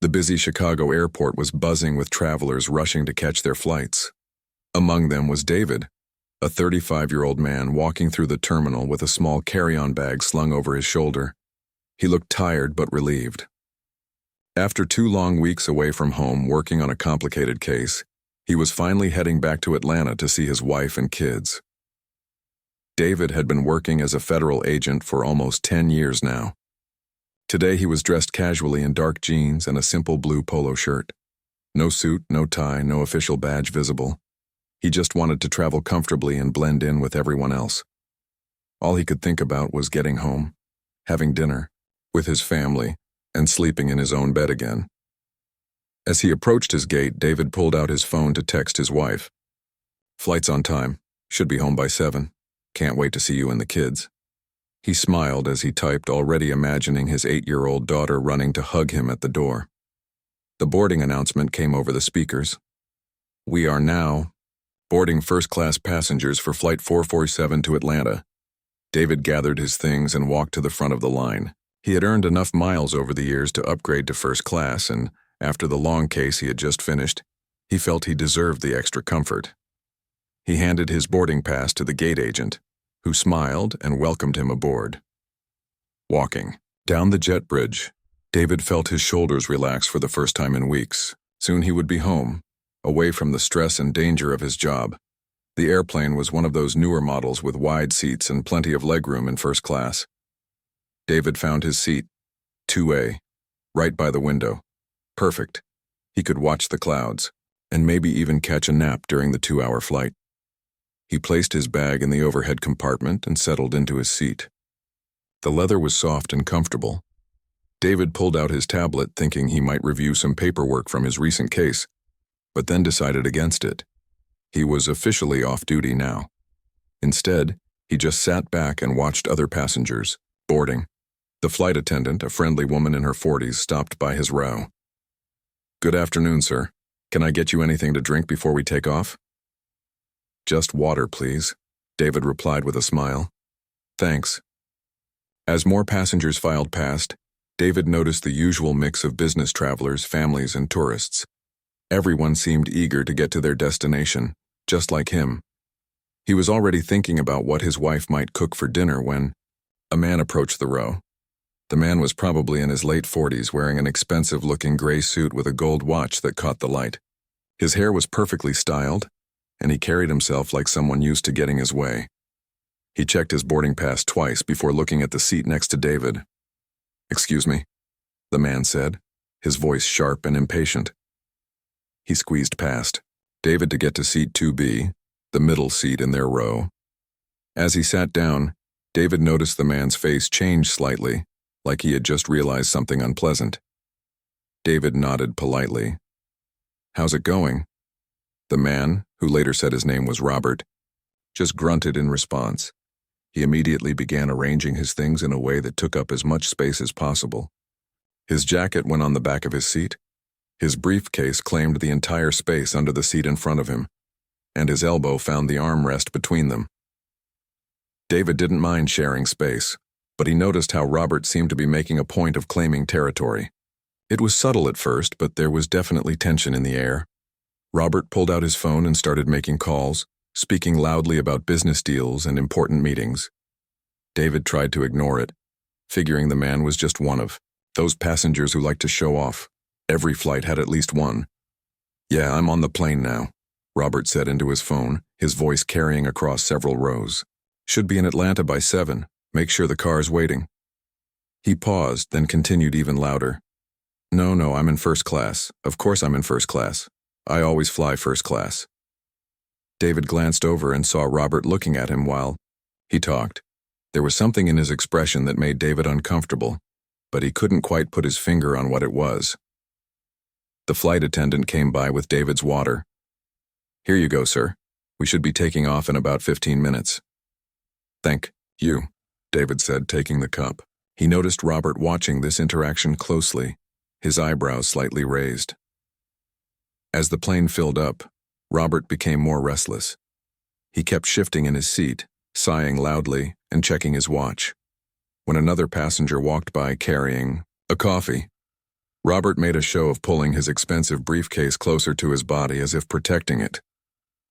The busy Chicago airport was buzzing with travelers rushing to catch their flights. Among them was David, a 35-year-old man walking through the terminal with a small carry-on bag slung over his shoulder. He looked tired but relieved. After 2 long weeks away from home working on a complicated case, he was finally heading back to Atlanta to see his wife and kids. David had been working as a federal agent for almost 10 years now. Today he was dressed casually in dark jeans and a simple blue polo shirt. No suit, no tie, no official badge visible. He just wanted to travel comfortably and blend in with everyone else. All he could think about was getting home, having dinner, with his family, and sleeping in his own bed again. As he approached his gate, David pulled out his phone to text his wife. "Flight's on time. Should be home by 7. Can't wait to see you and the kids." He smiled as he typed, already imagining his 8-year-old daughter running to hug him at the door. The boarding announcement came over the speakers. "We are now boarding first-class passengers for Flight 447 to Atlanta." David gathered his things and walked to the front of the line. He had earned enough miles over the years to upgrade to first class, and after the long case he had just finished, he felt he deserved the extra comfort. He handed his boarding pass to the gate agent, who smiled and welcomed him aboard. Walking down the jet bridge, David felt his shoulders relax for the first time in weeks. Soon he would be home, away from the stress and danger of his job. The airplane was one of those newer models with wide seats and plenty of legroom in first class. David found his seat, 2A, right by the window. Perfect. He could watch the clouds, and maybe even catch a nap during the 2-hour flight. He placed his bag in the overhead compartment and settled into his seat. The leather was soft and comfortable. David pulled out his tablet thinking he might review some paperwork from his recent case, but then decided against it. He was officially off duty now. Instead, he just sat back and watched other passengers boarding. The flight attendant, a friendly woman in her 40s, stopped by his row. "Good afternoon, sir. Can I get you anything to drink before we take off?" "Just water, please," David replied with a smile. "Thanks." As more passengers filed past, David noticed the usual mix of business travelers, families, and tourists. Everyone seemed eager to get to their destination, just like him. He was already thinking about what his wife might cook for dinner when a man approached the row. The man was probably in his late 40s, wearing an expensive-looking gray suit with a gold watch that caught the light. His hair was perfectly styled, and he carried himself like someone used to getting his way. He checked his boarding pass twice before looking at the seat next to David. "Excuse me," the man said, his voice sharp and impatient. He squeezed past David to get to seat 2B, the middle seat in their row. As he sat down, David noticed the man's face change slightly, like he had just realized something unpleasant. David nodded politely. "How's it going?" The man, who later said his name was Robert, just grunted in response. He immediately began arranging his things in a way that took up as much space as possible. His jacket went on the back of his seat. His briefcase claimed the entire space under the seat in front of him, and his elbow found the armrest between them. David didn't mind sharing space, but he noticed how Robert seemed to be making a point of claiming territory. It was subtle at first, but there was definitely tension in the air. Robert pulled out his phone and started making calls, speaking loudly about business deals and important meetings. David tried to ignore it, figuring the man was just one of those passengers who like to show off. Every flight had at least one. "Yeah, I'm on the plane now," Robert said into his phone, his voice carrying across several rows. "Should be in Atlanta by 7. Make sure the car's waiting." He paused, then continued even louder. No, I'm in first class. Of course I'm in first class. I always fly first class." David glanced over and saw Robert looking at him while he talked. There was something in his expression that made David uncomfortable, but he couldn't quite put his finger on what it was. The flight attendant came by with David's water. "Here you go, sir. We should be taking off in about 15 minutes. "Thank you," David said, taking the cup. He noticed Robert watching this interaction closely, his eyebrows slightly raised. As the plane filled up, Robert became more restless. He kept shifting in his seat, sighing loudly and checking his watch. When another passenger walked by carrying a coffee, Robert made a show of pulling his expensive briefcase closer to his body as if protecting it.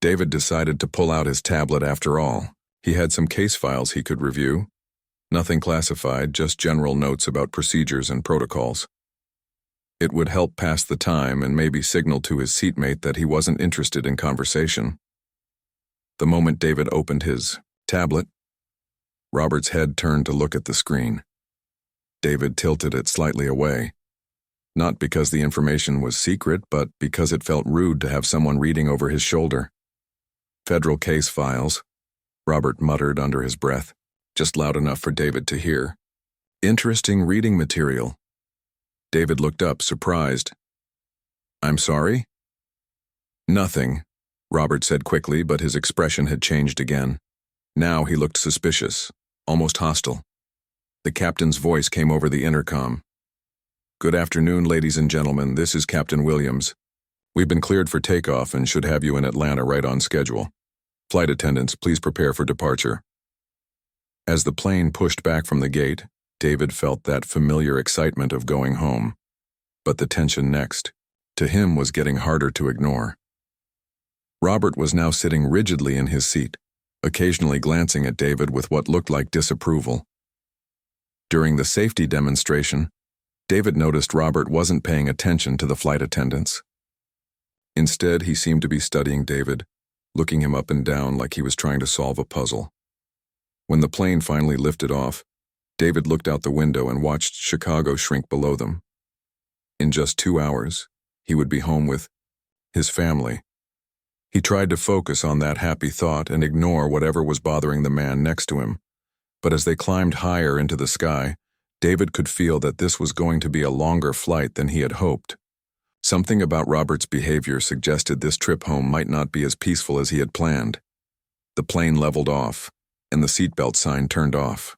David decided to pull out his tablet after all. He had some case files he could review. Nothing classified, just general notes about procedures and protocols. It would help pass the time and maybe signal to his seatmate that he wasn't interested in conversation. The moment David opened his tablet, Robert's head turned to look at the screen. David tilted it slightly away. Not because the information was secret, but because it felt rude to have someone reading over his shoulder. Federal case files, Robert muttered under his breath, just loud enough for David to hear. Interesting reading material. David looked up, surprised. I'm sorry? Nothing, Robert said quickly, but his expression had changed again. Now he looked suspicious, almost hostile. The captain's voice came over the intercom. Good afternoon, ladies and gentlemen, this is Captain Williams. We've been cleared for takeoff and should have you in Atlanta right on schedule. Flight attendants, please prepare for departure. As the plane pushed back from the gate, David felt that familiar excitement of going home. But the tension next, to him, was getting harder to ignore. Robert was now sitting rigidly in his seat, occasionally glancing at David with what looked like disapproval. During the safety demonstration, David noticed Robert wasn't paying attention to the flight attendants. Instead, he seemed to be studying David, looking him up and down like he was trying to solve a puzzle. When the plane finally lifted off, David looked out the window and watched Chicago shrink below them. In just 2 hours, he would be home with his family. He tried to focus on that happy thought and ignore whatever was bothering the man next to him. But as they climbed higher into the sky, David could feel that this was going to be a longer flight than he had hoped. Something about Robert's behavior suggested this trip home might not be as peaceful as he had planned. The plane leveled off, and the seatbelt sign turned off.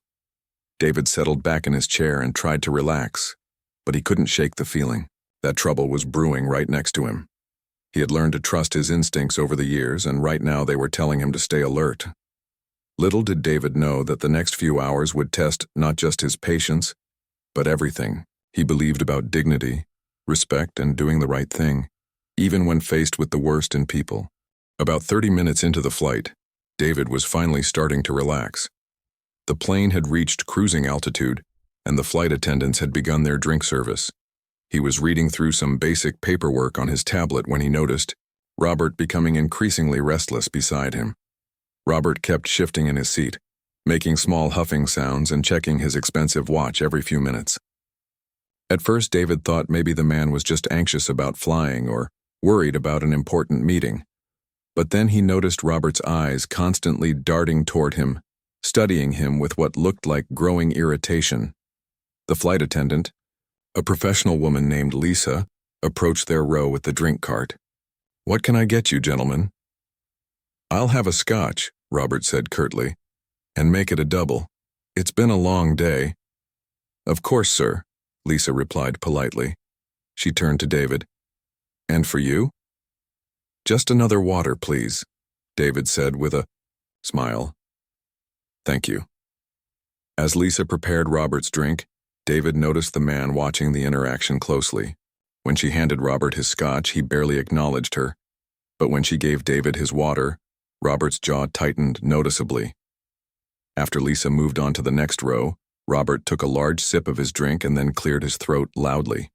David settled back in his chair and tried to relax, but he couldn't shake the feeling that trouble was brewing right next to him. He had learned to trust his instincts over the years, and right now they were telling him to stay alert. Little did David know that the next few hours would test not just his patience, but everything he believed about dignity, respect, and doing the right thing, even when faced with the worst in people. About 30 minutes into the flight, David was finally starting to relax. The plane had reached cruising altitude, and the flight attendants had begun their drink service. He was reading through some basic paperwork on his tablet when he noticed Robert becoming increasingly restless beside him. Robert kept shifting in his seat, making small huffing sounds and checking his expensive watch every few minutes. At first, David thought maybe the man was just anxious about flying or worried about an important meeting. But then he noticed Robert's eyes constantly darting toward him, studying him with what looked like growing irritation. The flight attendant, a professional woman named Lisa, approached their row with the drink cart. "What can I get you, gentlemen?" "I'll have a scotch," Robert said curtly, "and make it a double. It's been a long day." "Of course, sir," Lisa replied politely. She turned to David. "And for you?" "Just another water, please," David said with a smile. "Thank you." As Lisa prepared Robert's drink, David noticed the man watching the interaction closely. When she handed Robert his scotch, he barely acknowledged her. But when she gave David his water, Robert's jaw tightened noticeably. After Lisa moved on to the next row, Robert took a large sip of his drink and then cleared his throat loudly.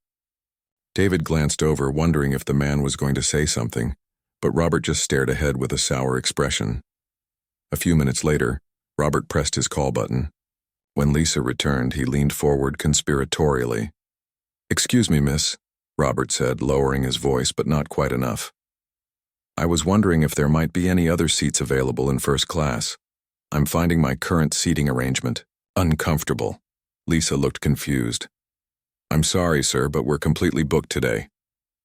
David glanced over, wondering if the man was going to say something, but Robert just stared ahead with a sour expression. A few minutes later, Robert pressed his call button. When Lisa returned, he leaned forward conspiratorially. "Excuse me, miss," Robert said, lowering his voice, but not quite enough. "I was wondering if there might be any other seats available in first class. I'm finding my current seating arrangement uncomfortable." Lisa looked confused. "I'm sorry, sir, but we're completely booked today.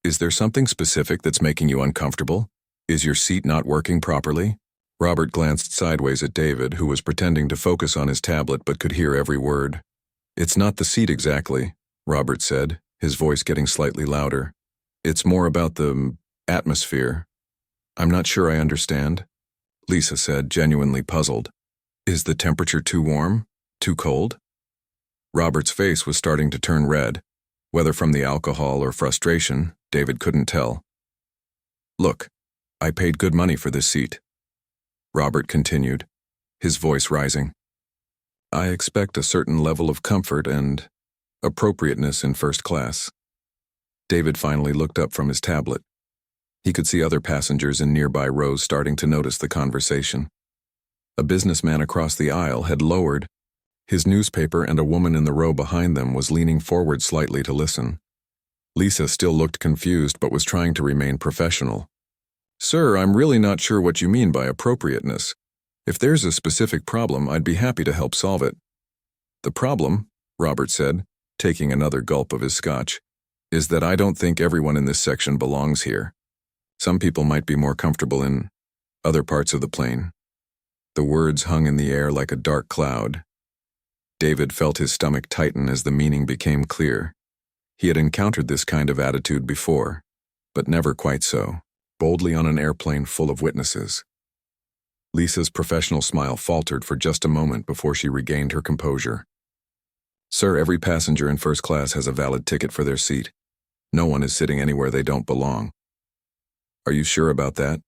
Is there something specific that's making you uncomfortable? Is your seat not working properly?" Robert glanced sideways at David, who was pretending to focus on his tablet but could hear every word. "It's not the seat exactly," Robert said, his voice getting slightly louder. "It's more about the atmosphere." "I'm not sure I understand," Lisa said, genuinely puzzled. "Is the temperature too warm? Too cold?" Robert's face was starting to turn red. Whether from the alcohol or frustration, David couldn't tell. "Look, I paid good money for this seat," Robert continued, his voice rising. "I expect a certain level of comfort and appropriateness in first class." David finally looked up from his tablet. He could see other passengers in nearby rows starting to notice the conversation. A businessman across the aisle had lowered his newspaper, and a woman in the row behind them was leaning forward slightly to listen. Lisa still looked confused but was trying to remain professional. "Sir, I'm really not sure what you mean by appropriateness. If there's a specific problem, I'd be happy to help solve it." "The problem," Robert said, taking another gulp of his scotch, "is that I don't think everyone in this section belongs here. Some people might be more comfortable in other parts of the plane." The words hung in the air like a dark cloud. David felt his stomach tighten as the meaning became clear. He had encountered this kind of attitude before, but never quite so boldly on an airplane full of witnesses. Lisa's professional smile faltered for just a moment before she regained her composure. "Sir, every passenger in first class has a valid ticket for their seat. No one is sitting anywhere they don't belong." "Are you sure about that?"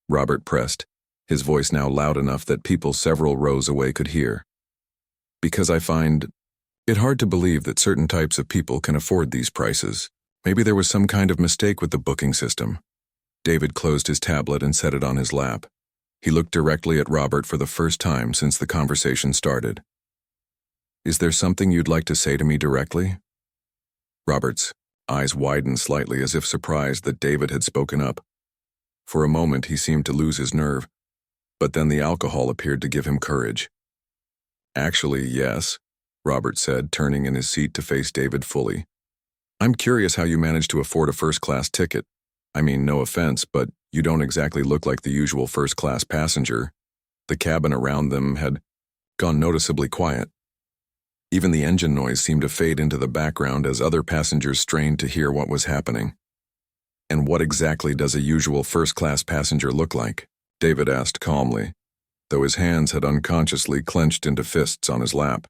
Robert pressed, his voice now loud enough that people several rows away could hear. "Because I find it hard to believe that certain types of people can afford these prices. Maybe there was some kind of mistake with the booking system." David closed his tablet and set it on his lap. He looked directly at Robert for the first time since the conversation started. "Is there something you'd like to say to me directly?" Robert's eyes widened slightly as if surprised that David had spoken up. For a moment he seemed to lose his nerve, but then the alcohol appeared to give him courage. "Actually, yes," Robert said, turning in his seat to face David fully. "I'm curious how you managed to afford a first-class ticket. I mean, no offense, but you don't exactly look like the usual first-class passenger." The cabin around them had gone noticeably quiet. Even the engine noise seemed to fade into the background as other passengers strained to hear what was happening. "And what exactly does a usual first-class passenger look like?" David asked calmly, though his hands had unconsciously clenched into fists on his lap.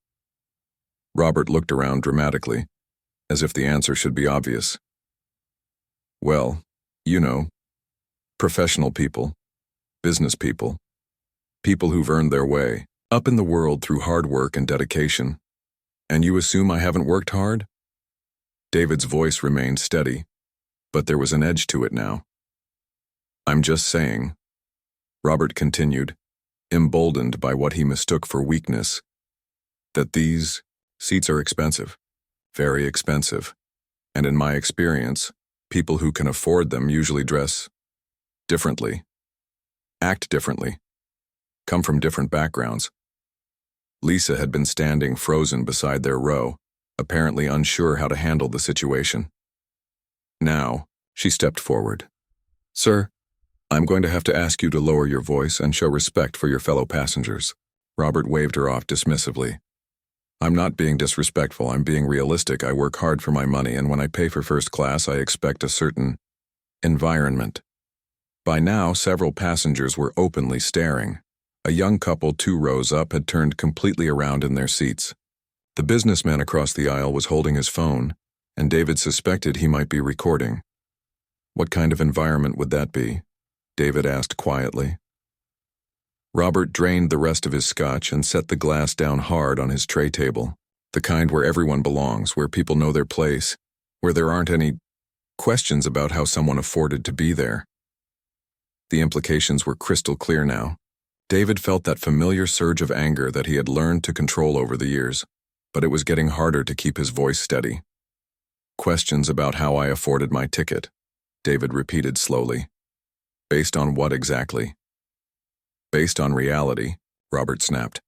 Robert looked around dramatically, as if the answer should be obvious. "Well, you know, professional people, business people, people who've earned their way up in the world through hard work and dedication. And you assume I haven't worked hard?" David's voice remained steady, but there was an edge to it now. "I'm just saying," Robert continued, emboldened by what he mistook for weakness, "that these seats are expensive, very expensive, and in my experience, people who can afford them usually dress differently, act differently, come from different backgrounds." Lisa had been standing frozen beside their row, apparently unsure how to handle the situation. Now, she stepped forward. "Sir, I'm going to have to ask you to lower your voice and show respect for your fellow passengers." Robert waved her off dismissively. "I'm not being disrespectful, I'm being realistic. I work hard for my money, and when I pay for first class, I expect a certain environment." By now, several passengers were openly staring. A young couple 2 rows up had turned completely around in their seats. The businessman across the aisle was holding his phone, and David suspected he might be recording. "What kind of environment would that be?" David asked quietly. Robert drained the rest of his scotch and set the glass down hard on his tray table, the kind where everyone belongs, where people know their place, where there aren't any questions about how someone afforded to be there. The implications were crystal clear now. David felt that familiar surge of anger that he had learned to control over the years, but it was getting harder to keep his voice steady. "Questions about how I afforded my ticket," David repeated slowly. "Based on what exactly?" "Based on reality," Robert snapped.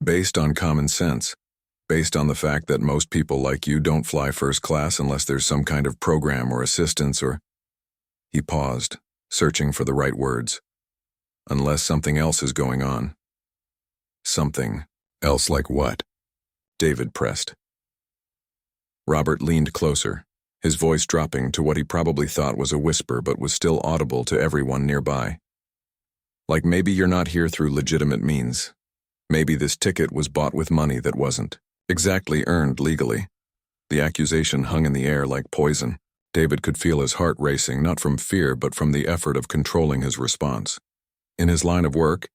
"Based on common sense. Based on the fact that most people like you don't fly first class unless there's some kind of program or assistance or—" He paused, searching for the right words. "Unless something else is going on." "Something else like what?" David pressed. Robert leaned closer, his voice dropping to what he probably thought was a whisper but was still audible to everyone nearby. "Like maybe you're not here through legitimate means. Maybe this ticket was bought with money that wasn't exactly earned legally. The accusation hung in the air like poison. David could feel his heart racing, not from fear but from the effort of controlling his response. In his line of work,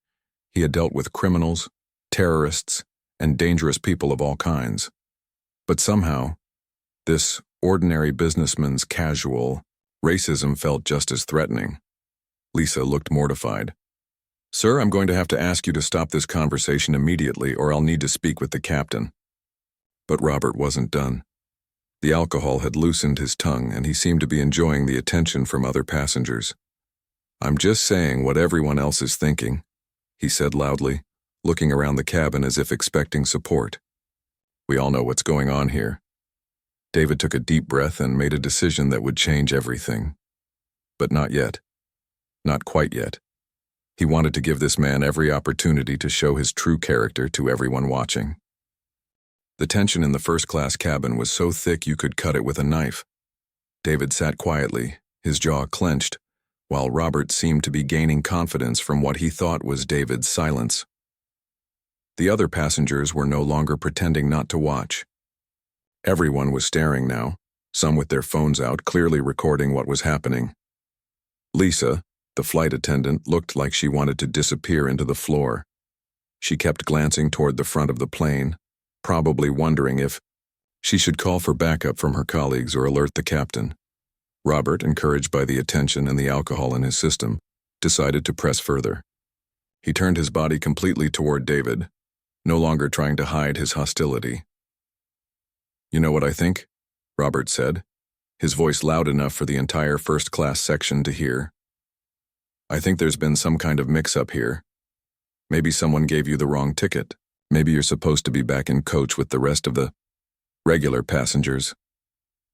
he had dealt with criminals, terrorists, and dangerous people of all kinds. But somehow, this ordinary businessman's casual racism felt just as threatening. Lisa looked mortified. "Sir, I'm going to have to ask you to stop this conversation immediately or I'll need to speak with the captain." But Robert wasn't done. The alcohol had loosened his tongue and he seemed to be enjoying the attention from other passengers. "I'm just saying what everyone else is thinking," he said loudly, looking around the cabin as if expecting support. "We all know what's going on here." David took a deep breath and made a decision that would change everything. But not yet. Not quite yet. He wanted to give this man every opportunity to show his true character to everyone watching. The tension in the first-class cabin was so thick you could cut it with a knife. David sat quietly, his jaw clenched, while Robert seemed to be gaining confidence from what he thought was David's silence. The other passengers were no longer pretending not to watch. Everyone was staring now, some with their phones out, clearly recording what was happening. Lisa, the flight attendant, looked like she wanted to disappear into the floor. She kept glancing toward the front of the plane, probably wondering if she should call for backup from her colleagues or alert the captain. Robert, encouraged by the attention and the alcohol in his system, decided to press further. He turned his body completely toward David, no longer trying to hide his hostility. "You know what I think?" Robert said, his voice loud enough for the entire first-class section to hear. "I think there's been some kind of mix-up here. Maybe someone gave you the wrong ticket. Maybe you're supposed to be back in coach with the rest of the regular passengers."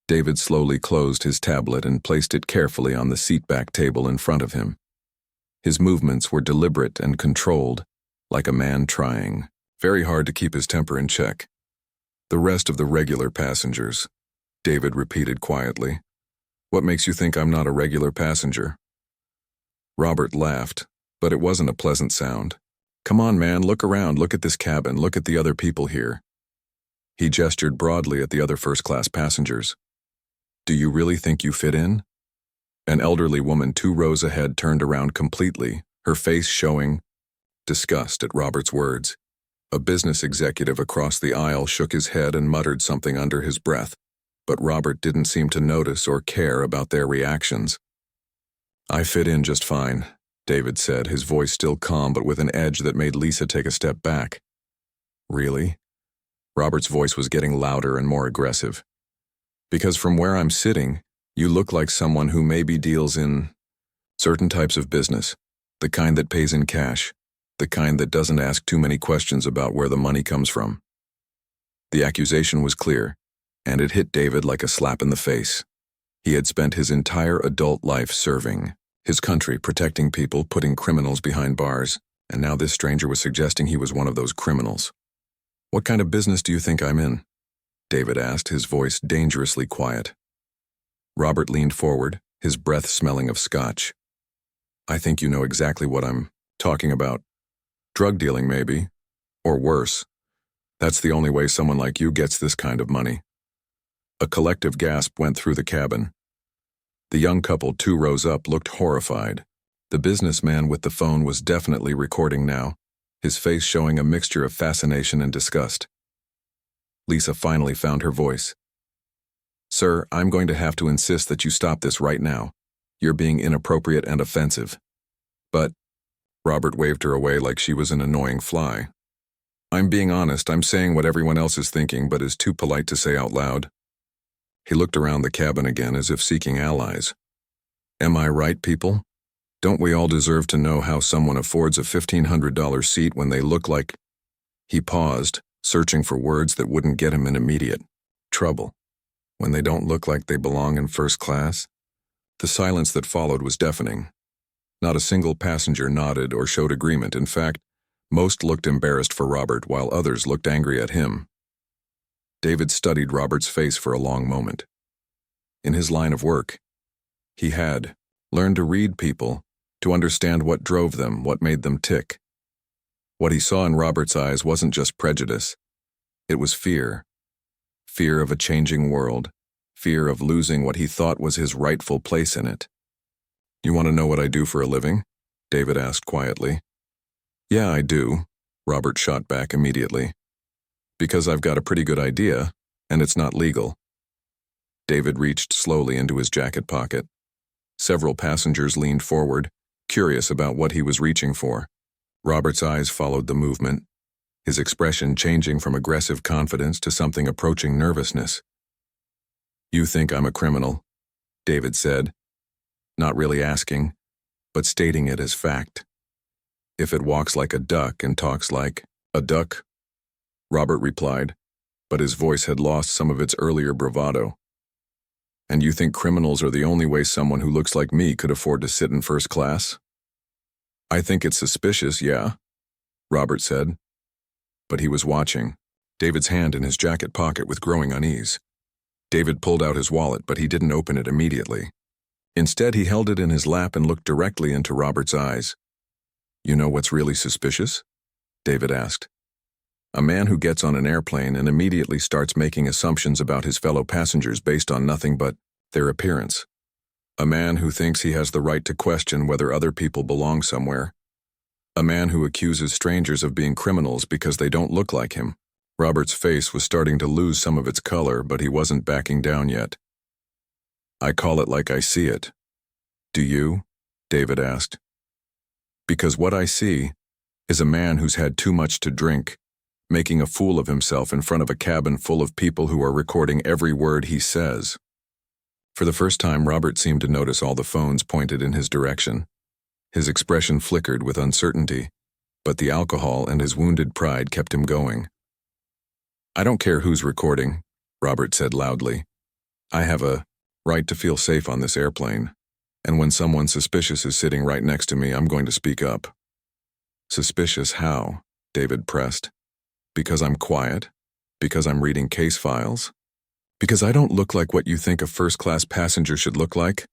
David slowly closed his tablet and placed it carefully on the seatback table in front of him. His movements were deliberate and controlled, like a man trying very hard to keep his temper in check. "The rest of the regular passengers," David repeated quietly. "What makes you think I'm not a regular passenger?" Robert laughed, but it wasn't a pleasant sound. "Come on, man, look around, look at this cabin, look at the other people here." He gestured broadly at the other first-class passengers. "Do you really think you fit in?" An elderly woman 2 rows ahead turned around completely, her face showing disgust at Robert's words. A business executive across the aisle shook his head and muttered something under his breath, but Robert didn't seem to notice or care about their reactions. "I fit in just fine," David said, his voice still calm but with an edge that made Lisa take a step back. "Really?" Robert's voice was getting louder and more aggressive. "Because from where I'm sitting, you look like someone who maybe deals in certain types of business, the kind that pays in cash, the kind that doesn't ask too many questions about where the money comes from." The accusation was clear, and it hit David like a slap in the face. He had spent his entire adult life serving his country, protecting people, putting criminals behind bars, and now this stranger was suggesting he was one of those criminals. "What kind of business do you think I'm in?" David asked, his voice dangerously quiet. Robert leaned forward, his breath smelling of scotch. "I think you know exactly what I'm talking about. Drug dealing, maybe. Or worse. That's the only way someone like you gets this kind of money." A collective gasp went through the cabin. The young couple 2 rows up looked horrified. The businessman with the phone was definitely recording now, his face showing a mixture of fascination and disgust. Lisa finally found her voice. "Sir, I'm going to have to insist that you stop this right now. You're being inappropriate and offensive." "But," Robert waved her away like she was an annoying fly. "I'm being honest, I'm saying what everyone else is thinking but is too polite to say out loud." He looked around the cabin again as if seeking allies. "Am I right, people? Don't we all deserve to know how someone affords a $1,500 seat when they look like—" He paused, searching for words that wouldn't get him in immediate trouble. "When they don't look like they belong in first class?" The silence that followed was deafening. Not a single passenger nodded or showed agreement. In fact, most looked embarrassed for Robert while others looked angry at him. David studied Robert's face for a long moment. In his line of work, he had learned to read people, to understand what drove them, what made them tick. What he saw in Robert's eyes wasn't just prejudice. It was fear. Fear of a changing world. Fear of losing what he thought was his rightful place in it. "You want to know what I do for a living?" David asked quietly. "Yeah, I do," Robert shot back immediately. "Because I've got a pretty good idea, and it's not legal." David reached slowly into his jacket pocket. Several passengers leaned forward, curious about what he was reaching for. Robert's eyes followed the movement, his expression changing from aggressive confidence to something approaching nervousness. "You think I'm a criminal," David said, not really asking, but stating it as fact. "If it walks like a duck and talks like a duck," Robert replied, but his voice had lost some of its earlier bravado. "And you think criminals are the only way someone who looks like me could afford to sit in first class?" "I think it's suspicious, yeah," Robert said. But he was watching, David's hand in his jacket pocket with growing unease. David pulled out his wallet, but he didn't open it immediately. Instead, he held it in his lap and looked directly into Robert's eyes. "You know what's really suspicious?" David asked. "A man who gets on an airplane and immediately starts making assumptions about his fellow passengers based on nothing but their appearance. A man who thinks he has the right to question whether other people belong somewhere. A man who accuses strangers of being criminals because they don't look like him." Robert's face was starting to lose some of its color, but he wasn't backing down yet. "I call it like I see it." "Do you?" David asked. "Because what I see is a man who's had too much to drink, making a fool of himself in front of a cabin full of people who are recording every word he says." For the first time, Robert seemed to notice all the phones pointed in his direction. His expression flickered with uncertainty, but the alcohol and his wounded pride kept him going. "I don't care who's recording," Robert said loudly. "I have a right to feel safe on this airplane, and when someone suspicious is sitting right next to me, I'm going to speak up." "Suspicious how?" David pressed. "Because I'm quiet? Because I'm reading case files? Because I don't look like what you think a first-class passenger should look like?"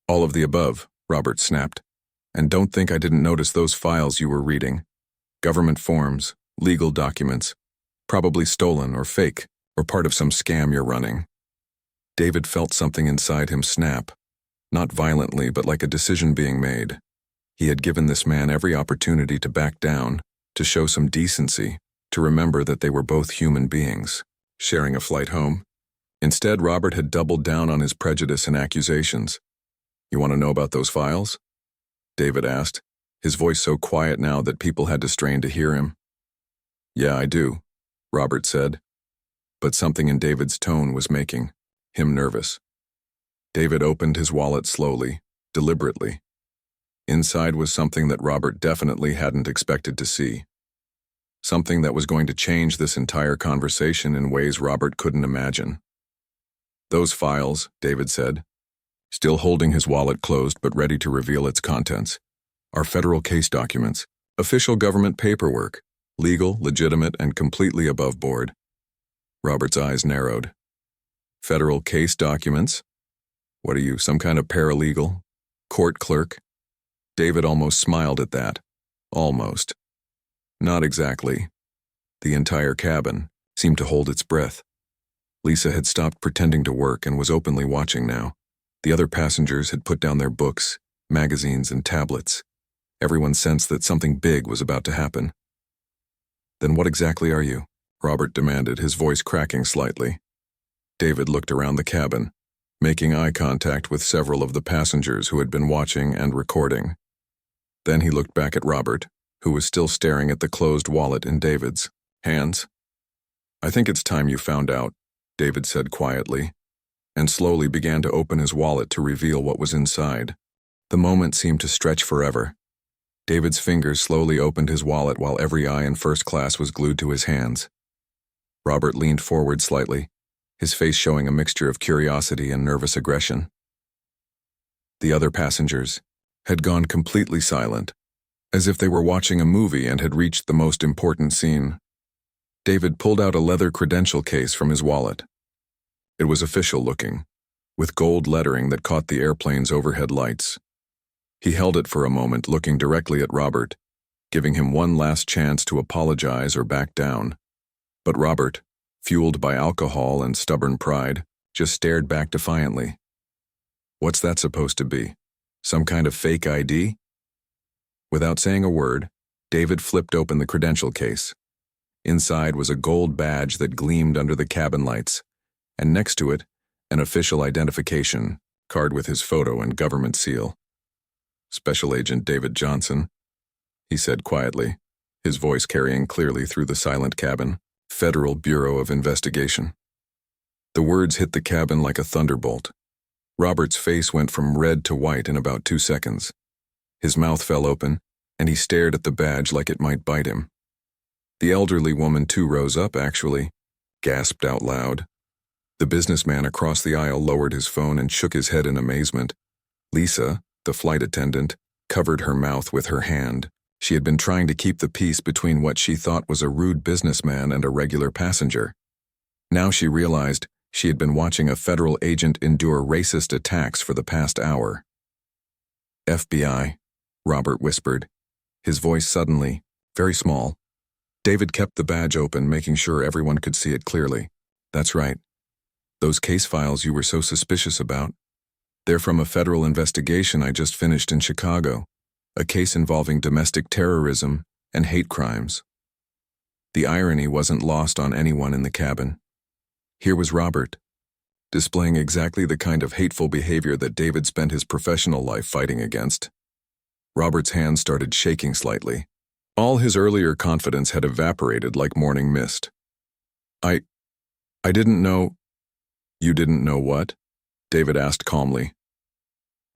"All of the above," Robert snapped. "And don't think I didn't notice those files you were reading. Government forms, legal documents, probably stolen or fake, or part of some scam you're running." David felt something inside him snap, not violently but like a decision being made. He had given this man every opportunity to back down, to show some decency, to remember that they were both human beings, sharing a flight home. Instead, Robert had doubled down on his prejudice and accusations. "You want to know about those files?" David asked, his voice so quiet now that people had to strain to hear him. "Yeah, I do," Robert said, but something in David's tone was making him nervous. David opened his wallet slowly, deliberately. Inside was something that Robert definitely hadn't expected to see. Something that was going to change this entire conversation in ways Robert couldn't imagine. "Those files," David said, still holding his wallet closed but ready to reveal its contents, "are federal case documents, official government paperwork, legal, legitimate, and completely above board." Robert's eyes narrowed. "Federal case documents? What are you, some kind of paralegal? Court clerk?" David almost smiled at that. Almost. Not exactly. The entire cabin seemed to hold its breath. Lisa had stopped pretending to work and was openly watching now. The other passengers had put down their books, magazines, and tablets. Everyone sensed that something big was about to happen. "Then what exactly are you?" Robert demanded, his voice cracking slightly. David looked around the cabin, making eye contact with several of the passengers who had been watching and recording. Then he looked back at Robert, who was still staring at the closed wallet in David's hands. "I think it's time you found out," David said quietly, and slowly began to open his wallet to reveal what was inside. The moment seemed to stretch forever. David's fingers slowly opened his wallet while every eye in first class was glued to his hands. Robert leaned forward slightly, his face showing a mixture of curiosity and nervous aggression. The other passengers had gone completely silent, as if they were watching a movie and had reached the most important scene. David pulled out a leather credential case from his wallet. It was official looking, with gold lettering that caught the airplane's overhead lights. He held it for a moment, looking directly at Robert, giving him one last chance to apologize or back down. But Robert, fueled by alcohol and stubborn pride, just stared back defiantly. What's that supposed to be? Some kind of fake ID? Without saying a word, David flipped open the credential case. Inside was a gold badge that gleamed under the cabin lights, and next to it, an official identification card with his photo and government seal. "Special Agent David Johnson," he said quietly, his voice carrying clearly through the silent cabin. "Federal Bureau of Investigation." The words hit the cabin like a thunderbolt. Robert's face went from red to white in about 2 seconds. His mouth fell open, and he stared at the badge like it might bite him. The elderly woman too rose up, actually, gasped out loud. The businessman across the aisle lowered his phone and shook his head in amazement. Lisa, the flight attendant, covered her mouth with her hand. She had been trying to keep the peace between what she thought was a rude businessman and a regular passenger. Now she realized she had been watching a federal agent endure racist attacks for the past hour. "FBI," Robert whispered, his voice suddenly, very small. David kept the badge open, making sure everyone could see it clearly. "That's right. Those case files you were so suspicious about. They're from a federal investigation I just finished in Chicago, a case involving domestic terrorism and hate crimes." The irony wasn't lost on anyone in the cabin. Here was Robert, displaying exactly the kind of hateful behavior that David spent his professional life fighting against. Robert's hands started shaking slightly. All his earlier confidence had evaporated like morning mist. I didn't know." "You didn't know what?" David asked calmly.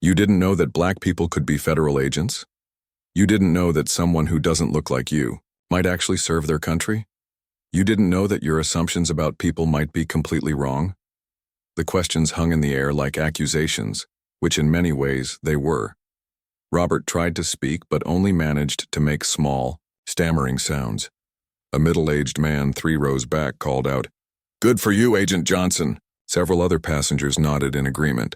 "You didn't know that black people could be federal agents? You didn't know that someone who doesn't look like you might actually serve their country? You didn't know that your assumptions about people might be completely wrong?" The questions hung in the air like accusations, which in many ways they were. Robert tried to speak but only managed to make small, stammering sounds. A middle-aged man 3 rows back called out, "Good for you, Agent Johnson." Several other passengers nodded in agreement.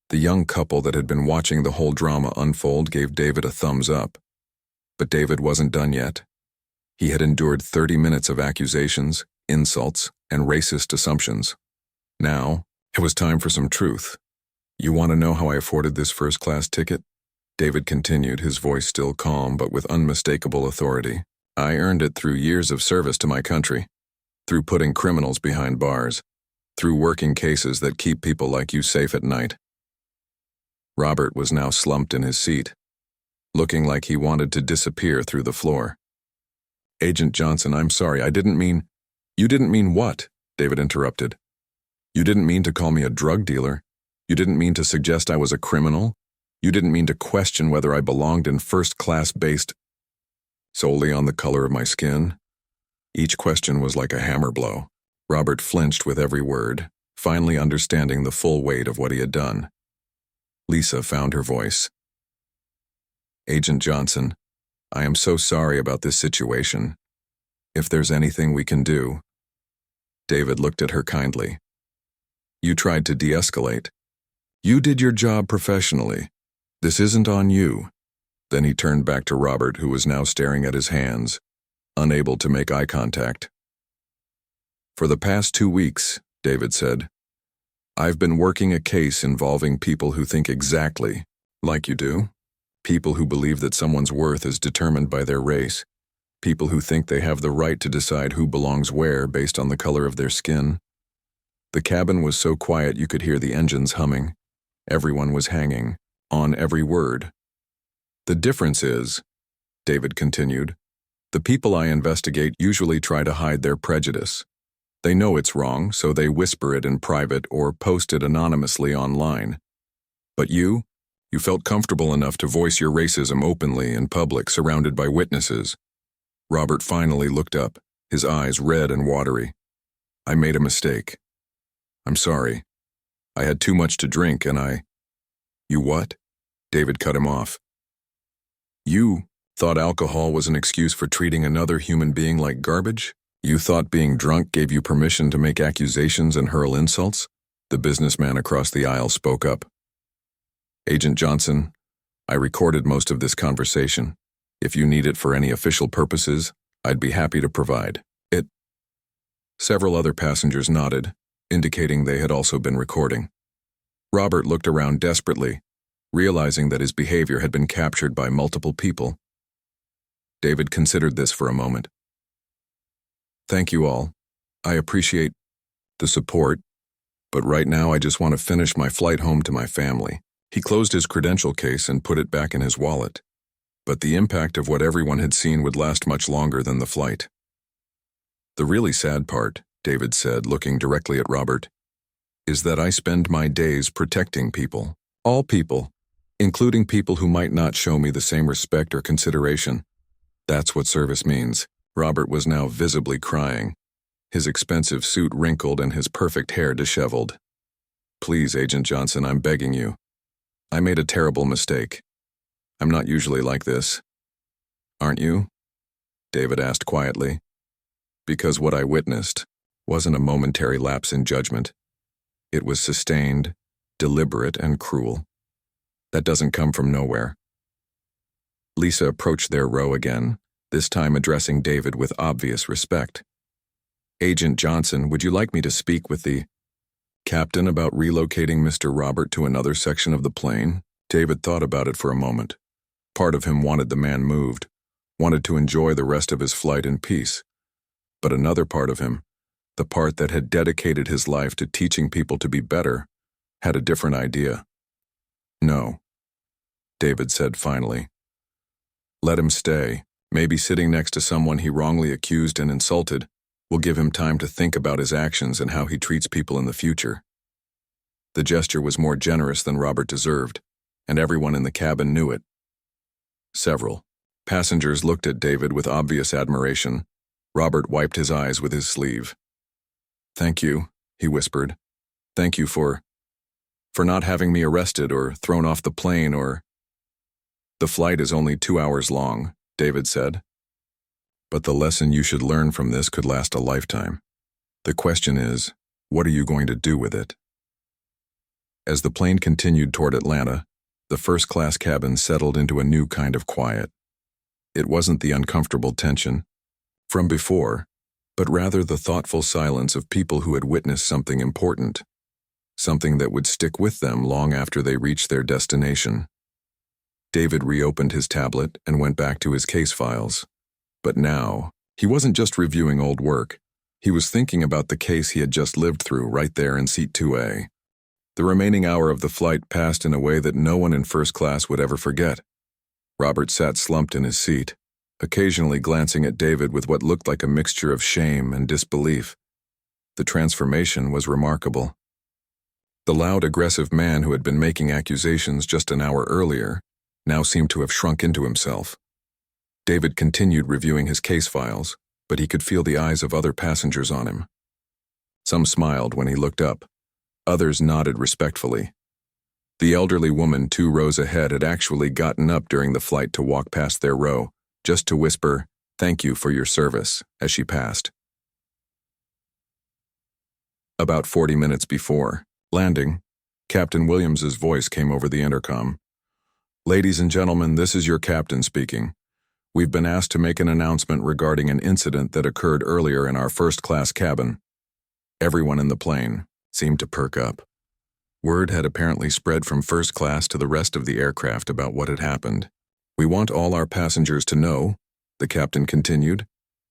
The young couple that had been watching the whole drama unfold gave David a thumbs up. But David wasn't done yet. He had endured 30 minutes of accusations, insults, and racist assumptions. Now, it was time for some truth. "You want to know how I afforded this first-class ticket?" David continued, his voice still calm but with unmistakable authority. "I earned it through years of service to my country, through putting criminals behind bars, through working cases that keep people like you safe at night." Robert was now slumped in his seat, looking like he wanted to disappear through the floor. "Agent Johnson, I'm sorry, I didn't mean—" "You didn't mean what?" David interrupted. "You didn't mean to call me a drug dealer. You didn't mean to suggest I was a criminal. You didn't mean to question whether I belonged in first-class based solely on the color of my skin." Each question was like a hammer blow. Robert flinched with every word, finally understanding the full weight of what he had done. Lisa found her voice. "Agent Johnson, I am so sorry about this situation. If there's anything we can do." David looked at her kindly. "You tried to de-escalate. You did your job professionally. This isn't on you." Then he turned back to Robert, who was now staring at his hands, unable to make eye contact. "For the past 2 weeks," David said, "I've been working a case involving people who think exactly like you do. People who believe that someone's worth is determined by their race. People who think they have the right to decide who belongs where based on the color of their skin." The cabin was so quiet you could hear the engines humming. Everyone was hanging on every word. "The difference is," David continued, "the people I investigate usually try to hide their prejudice. They know it's wrong, so they whisper it in private or post it anonymously online. But you felt comfortable enough to voice your racism openly in public, surrounded by witnesses." Robert finally looked up, his eyes red and watery. "I made a mistake. I'm sorry. I had too much to drink and I—" "You what?" David cut him off. "You thought alcohol was an excuse for treating another human being like garbage? You thought being drunk gave you permission to make accusations and hurl insults?" The businessman across the aisle spoke up. "Agent Johnson, I recorded most of this conversation. If you need it for any official purposes, I'd be happy to provide it." Several other passengers nodded, indicating they had also been recording. Robert looked around desperately, realizing that his behavior had been captured by multiple people. David considered this for a moment. "Thank you all. I appreciate the support, but right now I just want to finish my flight home to my family." He closed his credential case and put it back in his wallet. But the impact of what everyone had seen would last much longer than the flight. "The really sad part," David said, looking directly at Robert, "is that I spend my days protecting people. All people, including people who might not show me the same respect or consideration. That's what service means." Robert was now visibly crying, his expensive suit wrinkled and his perfect hair disheveled. "Please, Agent Johnson, I'm begging you. I made a terrible mistake. I'm not usually like this." "Aren't you?" David asked quietly. "Because what I witnessed wasn't a momentary lapse in judgment. It was sustained, deliberate, and cruel. That doesn't come from nowhere." Lisa approached their row again, this time addressing David with obvious respect. "Agent Johnson, would you like me to speak with the captain about relocating Mr. Robert to another section of the plane?" David thought about it for a moment. Part of him wanted the man moved, wanted to enjoy the rest of his flight in peace. But another part of him, the part that had dedicated his life to teaching people to be better, had a different idea. "No," David said finally. "Let him stay. Maybe sitting next to someone he wrongly accused and insulted will give him time to think about his actions and how he treats people in the future." The gesture was more generous than Robert deserved, and everyone in the cabin knew it. Several passengers looked at David with obvious admiration. Robert wiped his eyes with his sleeve. "Thank you," he whispered. "Thank you for not having me arrested or thrown off the plane or—" "The flight is only 2 hours long," David said. "But the lesson you should learn from this could last a lifetime. The question is, what are you going to do with it?" As the plane continued toward Atlanta, the first-class cabin settled into a new kind of quiet. It wasn't the uncomfortable tension from before, but rather the thoughtful silence of people who had witnessed something important, something that would stick with them long after they reached their destination. David reopened his tablet and went back to his case files. But now, he wasn't just reviewing old work. He was thinking about the case he had just lived through right there in Seat 2A. The remaining hour of the flight passed in a way that no one in first class would ever forget. Robert sat slumped in his seat, occasionally glancing at David with what looked like a mixture of shame and disbelief. The transformation was remarkable. The loud, aggressive man who had been making accusations just an hour earlier now seemed to have shrunk into himself. David continued reviewing his case files, but he could feel the eyes of other passengers on him. Some smiled when he looked up. Others nodded respectfully. The elderly woman 2 rows ahead had actually gotten up during the flight to walk past their row, just to whisper, "Thank you for your service," as she passed. About 40 minutes before landing, Captain Williams's voice came over the intercom. "Ladies and gentlemen, this is your captain speaking. We've been asked to make an announcement regarding an incident that occurred earlier in our first-class cabin." Everyone in the plane seemed to perk up. Word had apparently spread from first class to the rest of the aircraft about what had happened. "We want all our passengers to know," the captain continued,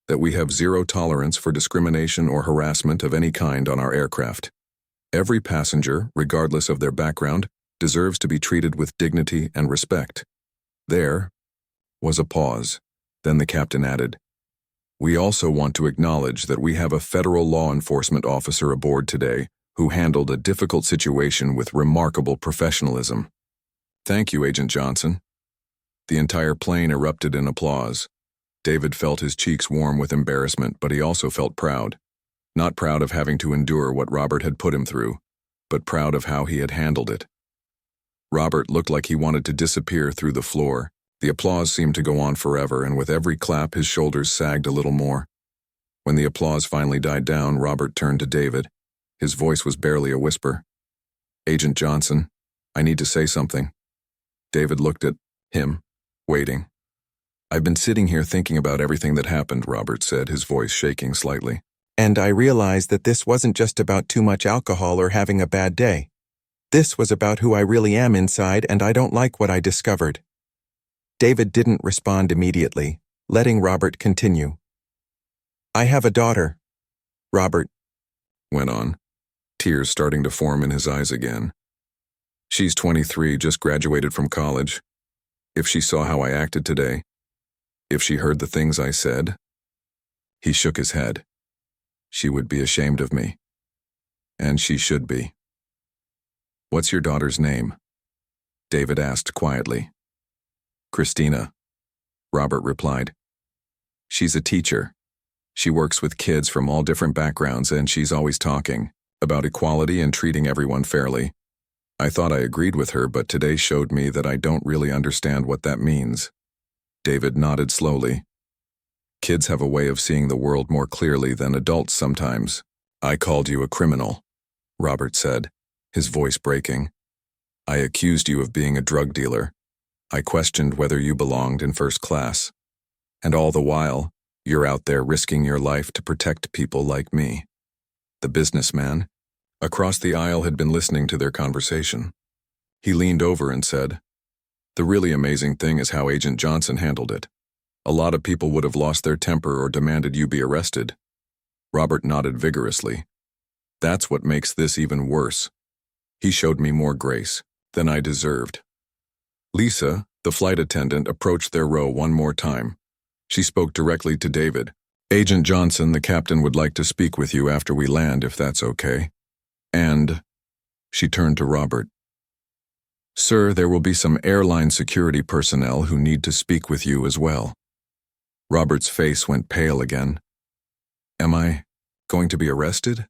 "that we have zero tolerance for discrimination or harassment of any kind on our aircraft. Every passenger, regardless of their background, deserves to be treated with dignity and respect." There was a pause. Then the captain added, "We also want to acknowledge that we have a federal law enforcement officer aboard today who handled a difficult situation with remarkable professionalism." "Thank you, Agent Johnson." The entire plane erupted in applause. David felt his cheeks warm with embarrassment, but he also felt proud. Not proud of having to endure what Robert had put him through, but proud of how he had handled it. Robert looked like he wanted to disappear through the floor. The applause seemed to go on forever, and with every clap his shoulders sagged a little more. When the applause finally died down, Robert turned to David. His voice was barely a whisper. "Agent Johnson, I need to say something." David looked at him, waiting. "I've been sitting here thinking about everything that happened," Robert said, his voice shaking slightly. And I realized that this wasn't just about too much alcohol or having a bad day. This was about who I really am inside, and I don't like what I discovered. David didn't respond immediately, letting Robert continue. I have a daughter, Robert Went on, tears starting to form in his eyes again. She's 23, just graduated from college. If she saw how I acted today, if she heard the things I said, he shook his head. She would be ashamed of me. And she should be. What's your daughter's name? David asked quietly. Christina, Robert replied. She's a teacher. She works with kids from all different backgrounds, and she's always talking about equality and treating everyone fairly. I thought I agreed with her, but today showed me that I don't really understand what that means. David nodded slowly. Kids have a way of seeing the world more clearly than adults sometimes. I called you a criminal, Robert said, his voice breaking. I accused you of being a drug dealer. I questioned whether you belonged in first class. And all the while, you're out there risking your life to protect people like me. The businessman, across the aisle, had been listening to their conversation. He leaned over and said, The really amazing thing is how Agent Johnson handled it. A lot of people would have lost their temper or demanded you be arrested. Robert nodded vigorously. That's what makes this even worse. He showed me more grace than I deserved. Lisa, the flight attendant, approached their row one more time. She spoke directly to David. Agent Johnson, the captain, would like to speak with you after we land, if that's okay. And she turned to Robert. Sir, there will be some airline security personnel who need to speak with you as well. Robert's face went pale again. Am I going to be arrested?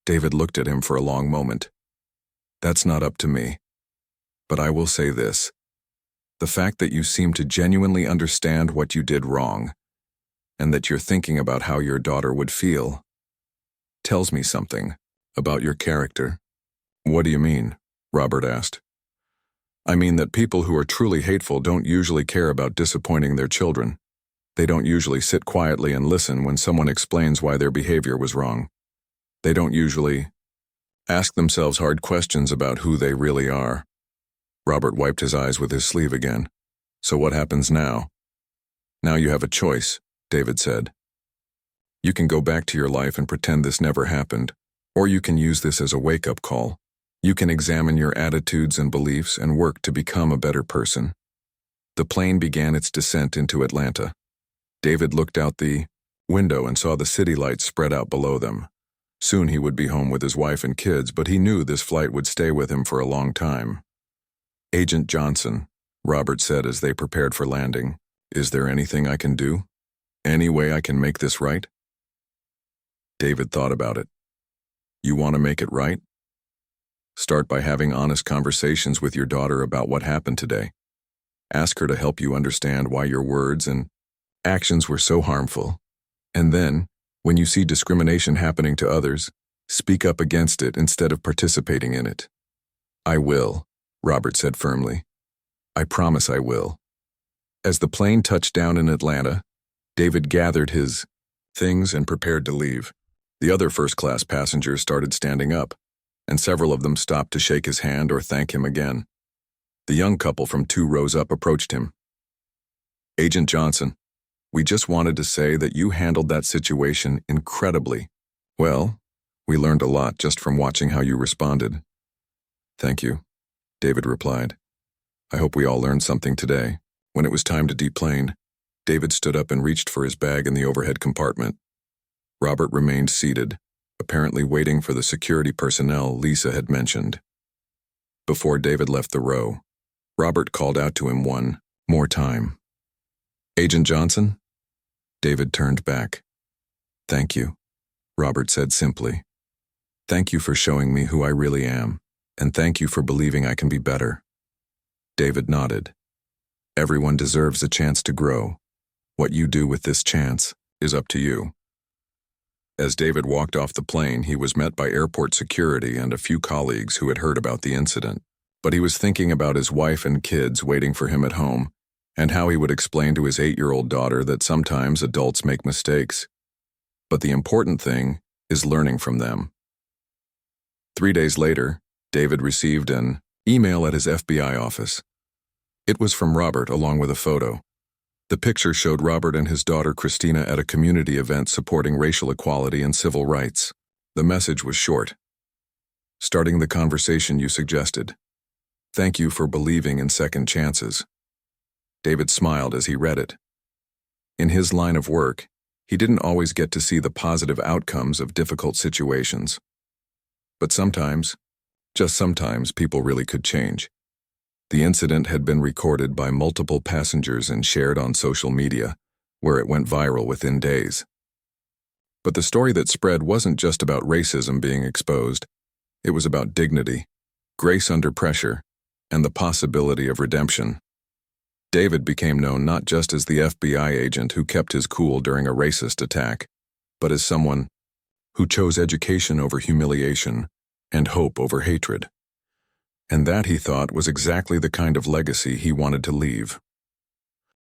David looked at him for a long moment. That's not up to me. But I will say this. The fact that you seem to genuinely understand what you did wrong, and that you're thinking about how your daughter would feel, tells me something about your character. What do you mean? Robert asked. I mean that people who are truly hateful don't usually care about disappointing their children. They don't usually sit quietly and listen when someone explains why their behavior was wrong. They don't usually ask themselves hard questions about who they really are. Robert wiped his eyes with his sleeve again. So what happens now? Now you have a choice, David said. You can go back to your life and pretend this never happened, or you can use this as a wake-up call. You can examine your attitudes and beliefs and work to become a better person. The plane began its descent into Atlanta. David looked out the window and saw the city lights spread out below them. Soon he would be home with his wife and kids, but he knew this flight would stay with him for a long time. Agent Johnson, Robert said as they prepared for landing, is there anything I can do? Any way I can make this right? David thought about it. You want to make it right? Start by having honest conversations with your daughter about what happened today. Ask her to help you understand why your words and actions were so harmful. And then, when you see discrimination happening to others, speak up against it instead of participating in it. I will, Robert said firmly. I promise I will. As the plane touched down in Atlanta, David gathered his things and prepared to leave. The other first-class passengers started standing up, and several of them stopped to shake his hand or thank him again. The young couple from 2 rows up approached him. Agent Johnson, we just wanted to say that you handled that situation incredibly well. We learned a lot just from watching how you responded. Thank you, David replied. I hope we all learned something today. When it was time to deplane, David stood up and reached for his bag in the overhead compartment. Robert remained seated, apparently waiting for the security personnel Lisa had mentioned. Before David left the row, Robert called out to him one more time. Agent Johnson? David turned back. Thank you, Robert said simply. Thank you for showing me who I really am, and thank you for believing I can be better. David nodded. Everyone deserves a chance to grow. What you do with this chance is up to you. As David walked off the plane, he was met by airport security and a few colleagues who had heard about the incident. But he was thinking about his wife and kids waiting for him at home, and how he would explain to his 8-year-old daughter that sometimes adults make mistakes. But the important thing is learning from them. 3 days later, David received an email at his FBI office. It was from Robert along with a photo. The picture showed Robert and his daughter Christina at a community event supporting racial equality and civil rights. The message was short. Starting the conversation you suggested. Thank you for believing in second chances. David smiled as he read it. In his line of work, he didn't always get to see the positive outcomes of difficult situations. But sometimes, just sometimes, people really could change. The incident had been recorded by multiple passengers and shared on social media, where it went viral within days. But the story that spread wasn't just about racism being exposed. It was about dignity, grace under pressure, and the possibility of redemption. David became known not just as the FBI agent who kept his cool during a racist attack, but as someone who chose education over humiliation and hope over hatred. And that, he thought, was exactly the kind of legacy he wanted to leave.